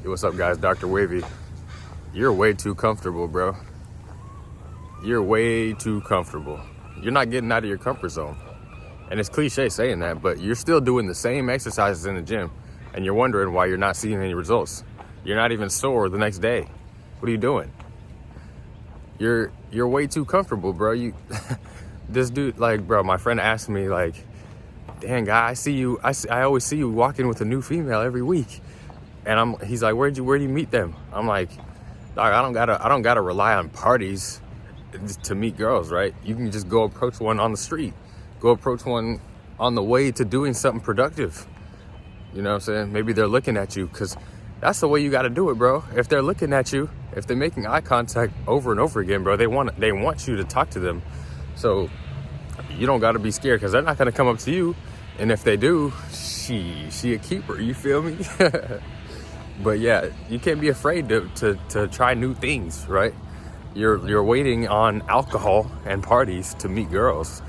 Hey, what's up, guys? Dr. Wavy. You're way too comfortable, bro. You're way too comfortable. You're not getting out of your comfort zone. And it's cliche saying that, but you're still doing the same exercises in the gym, and you're wondering why you're not seeing any results. You're not even sore the next day. What are you doing? You're way too comfortable, bro. This dude, like, bro, my friend asked me, like, dang, guy, I always see you walking with a new female every week. And he's like, where do you meet them? I'm like, dog, I don't gotta rely on parties to meet girls, right? You can just go approach one on the street, go approach one on the way to doing something productive. You know what I'm saying? Maybe they're looking at you, because that's the way you gotta do it, bro. If they're looking at you, if they're making eye contact over and over again, bro, they want you to talk to them. So you don't gotta be scared, because they're not gonna come up to you. And if they do, she a keeper, you feel me? But yeah, you can't be afraid to try new things, right? You're waiting on alcohol and parties to meet girls,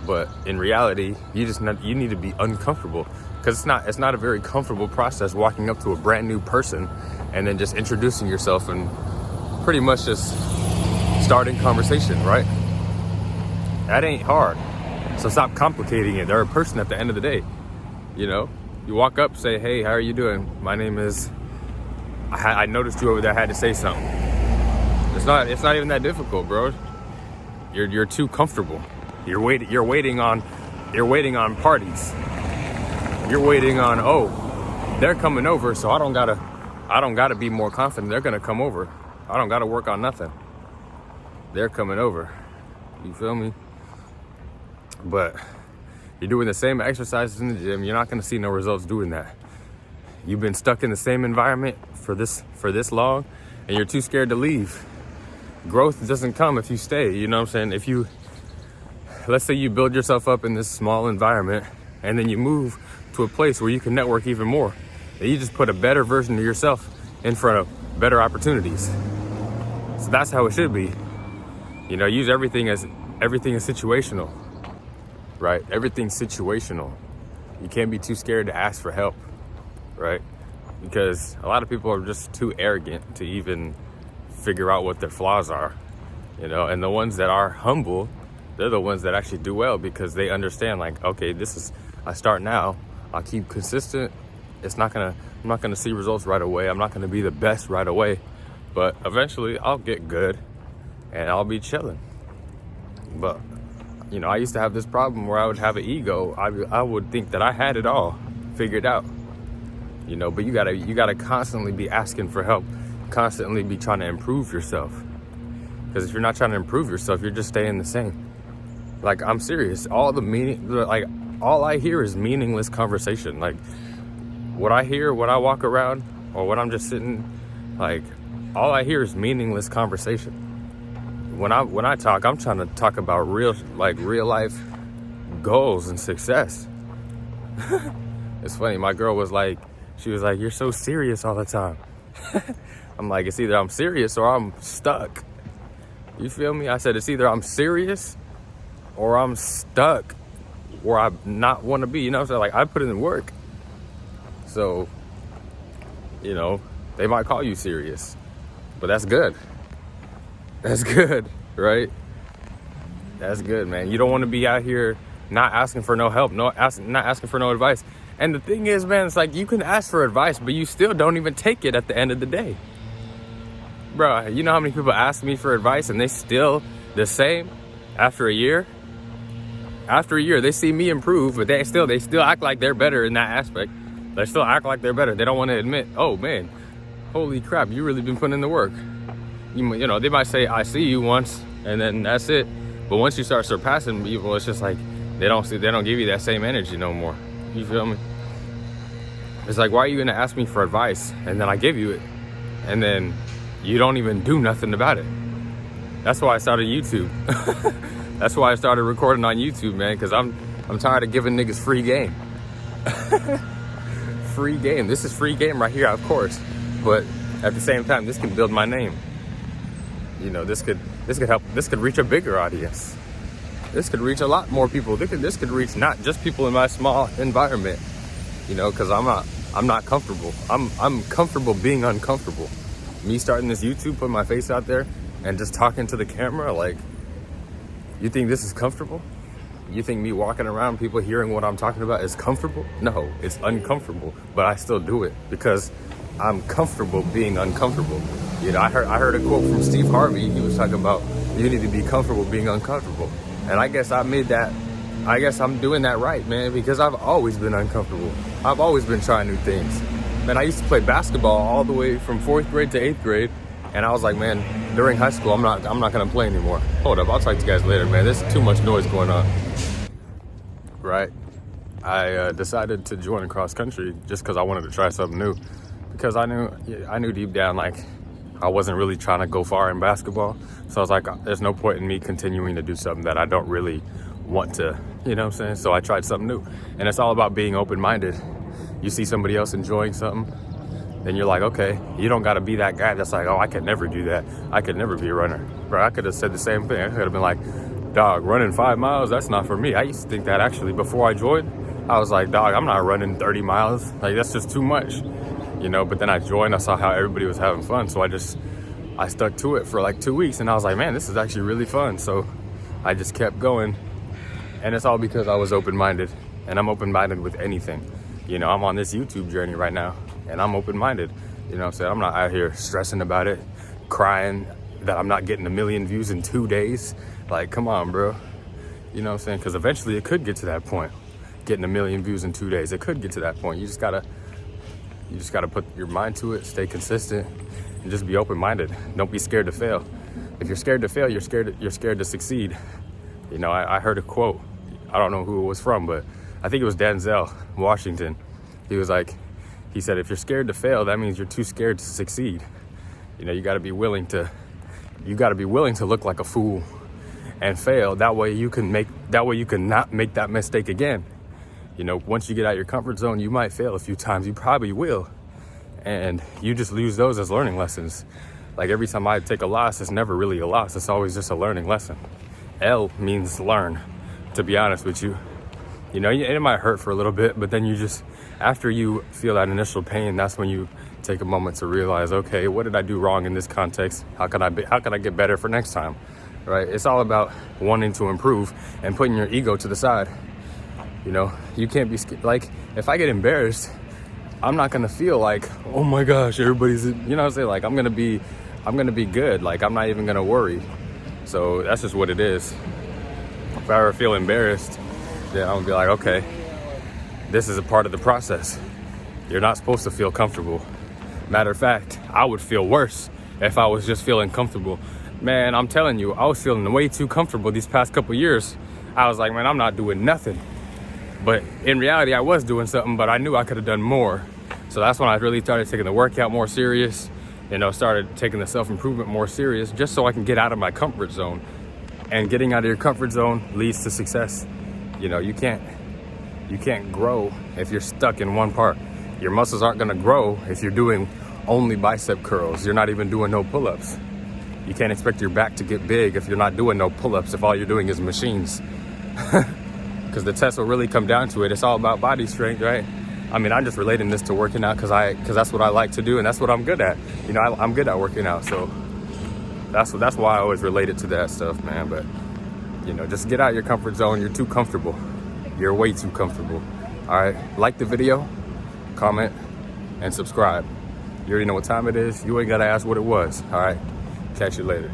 but in reality, you need to be uncomfortable, because it's not a very comfortable process walking up to a brand new person and then just introducing yourself and pretty much just starting conversation, right? That ain't hard. So stop complicating it. They're a person at the end of the day, you know? You walk up, say, hey, how are you doing? My name is, I noticed you over there, I had to say something. It's not even that difficult, bro. You're too comfortable. You're waiting on parties. You're waiting on, oh, they're coming over, so I don't gotta be more confident. They're gonna come over. I don't gotta work on nothing. They're coming over. You feel me? But you're doing the same exercises in the gym. You're not gonna see no results doing that. You've been stuck in the same environment for this long, and you're too scared to leave. Growth doesn't come if you stay, you know what I'm saying? Let's say you build yourself up in this small environment, and then you move to a place where you can network even more. And you just put a better version of yourself in front of better opportunities. So that's how it should be. You know, use everything is situational, right? Everything's situational. You can't be too scared to ask for help, right? Because a lot of people are just too arrogant to even figure out what their flaws are, you know? And the ones that are humble, they're the ones that actually do well, because they understand, like, okay, I start now, I'll keep consistent. I'm not gonna see results right away. I'm not gonna be the best right away, but eventually I'll get good and I'll be chilling. But, you know, I used to have this problem where I would have an ego. I would think that I had it all figured out, you know, but you gotta constantly be asking for help, constantly be trying to improve yourself. Because if you're not trying to improve yourself, you're just staying the same. Like, I'm serious. All I hear is meaningless conversation. Like, what I hear when I walk around or when I'm just sitting, like, all I hear is meaningless conversation. When I talk, I'm trying to talk about real life goals and success. It's funny. My girl was like, you're so serious all the time. I'm like, it's either I'm serious or I'm stuck. You feel me? I said, it's either I'm serious or I'm stuck where I not want to be. You know what I'm saying? Like, I put in the work. So, you know, they might call you serious, but that's good. That's good, right? That's good, man. You don't want to be out here not asking for no help, not asking for no advice. And the thing is, man, it's like, you can ask for advice, but you still don't even take it at the end of the day. Bro, you know how many people ask me for advice and they still the same after a year? After a year, they see me improve, but they still act like they're better in that aspect. They still act like they're better. They don't want to admit, oh man, holy crap, you really been putting in the work. You know, they might say, I see you once, and then that's it. But once you start surpassing people, it's just like, they don't give you that same energy no more. You feel me? It's like, why are you gonna ask me for advice, and then I give you it, and then you don't even do nothing about it? That's why I started YouTube. That's why I started recording on YouTube, man, because I'm tired of giving niggas free game. Free game. This is free game right here, of course, but at the same time, this can build my name. You know, this could help. This could reach a bigger audience. This could reach a lot more people. This could reach not just people in my small environment. You know, because I'm I'm not comfortable. I'm comfortable being uncomfortable. Me starting this YouTube, putting my face out there and just talking to the camera, like, you think this is comfortable? You think me walking around, people hearing what I'm talking about is comfortable? No, it's uncomfortable, but I still do it because I'm comfortable being uncomfortable. You know, I heard a quote from Steve Harvey. He was talking about you need to be comfortable being uncomfortable. And I guess I'm doing that right, man, because I've always been uncomfortable. I've always been trying new things. Man, I used to play basketball all the way from 4th grade to 8th grade. And I was like, man, during high school, I'm not gonna play anymore. Hold up, I'll talk to you guys later, man. There's too much noise going on. Right? I decided to join cross country just because I wanted to try something new. Because I knew deep down, like, I wasn't really trying to go far in basketball. So I was like, there's no point in me continuing to do something that I don't really want to, you know what I'm saying? So I tried something new. And it's all about being open-minded. You see somebody else enjoying something, then you're like, okay, you don't got to be that guy that's like, oh, I could never do that. I could never be a runner. Bro, I could have said the same thing. I could have been like, dog, running 5 miles, that's not for me. I used to think that actually before I joined. I was like, dog, I'm not running 30 miles. Like, that's just too much, you know? But then I joined, I saw how everybody was having fun. So I stuck to it for like 2 weeks and I was like, man, this is actually really fun. So I just kept going. And it's all because I was open-minded, and I'm open-minded with anything. You know, I'm on this YouTube journey right now and I'm open-minded. You know what I'm saying? I'm not out here stressing about it, crying that I'm not getting 1 million views in 2 days. Like, come on, bro. You know what I'm saying? Because eventually it could get to that point, getting 1 million views in 2 days. It could get to that point. You just gotta put your mind to it, stay consistent, and just be open-minded. Don't be scared to fail. If you're scared to fail, you're scared to succeed. You know, I heard a quote. I don't know who it was from, but I think it was Denzel Washington. He said, if you're scared to fail, that means you're too scared to succeed. You know, you gotta be willing to look like a fool and fail. That way you can not make that mistake again. You know, once you get out your comfort zone, you might fail a few times. You probably will. And you just use those as learning lessons. Like, every time I take a loss, it's never really a loss. It's always just a learning lesson. L means learn, to be honest with you. You know, it might hurt for a little bit, but then after you feel that initial pain, that's when you take a moment to realize, okay, what did I do wrong in this context? How can I get better for next time? Right? It's all about wanting to improve and putting your ego to the side. You know, you can't be like, if I get embarrassed, I'm not gonna feel like, oh my gosh, everybody's, you know what I'm saying? Like, I'm gonna be good. Like, I'm not even gonna worry. So that's just what it is. If I ever feel embarrassed, then I'm gonna be like, okay, this is a part of the process. You're not supposed to feel comfortable. Matter of fact, I would feel worse if I was just feeling comfortable. Man, I'm telling you, I was feeling way too comfortable these past couple years. I was like, man, I'm not doing nothing. But in reality, I was doing something, but I knew I could have done more. So that's when I really started taking the workout more serious, you know, started taking the self-improvement more serious, just so I can get out of my comfort zone. And getting out of your comfort zone leads to success. You know, you can't grow if you're stuck in one part. Your muscles aren't gonna grow if you're doing only bicep curls. You're not even doing no pull-ups. You can't expect your back to get big if you're not doing no pull-ups, if all you're doing is machines. Because the test will really come down to it. It's all about body strength, right? I mean, I'm just relating this to working out because that's what I like to do and that's what I'm good at. You know, I'm good at working out, so that's why I always relate it to that stuff, man. But, you know, just get out of your comfort zone. You're too comfortable. You're way too comfortable. All right, like the video, comment, and subscribe. You already know what time it is. You ain't gotta ask what it was. All right, catch you later.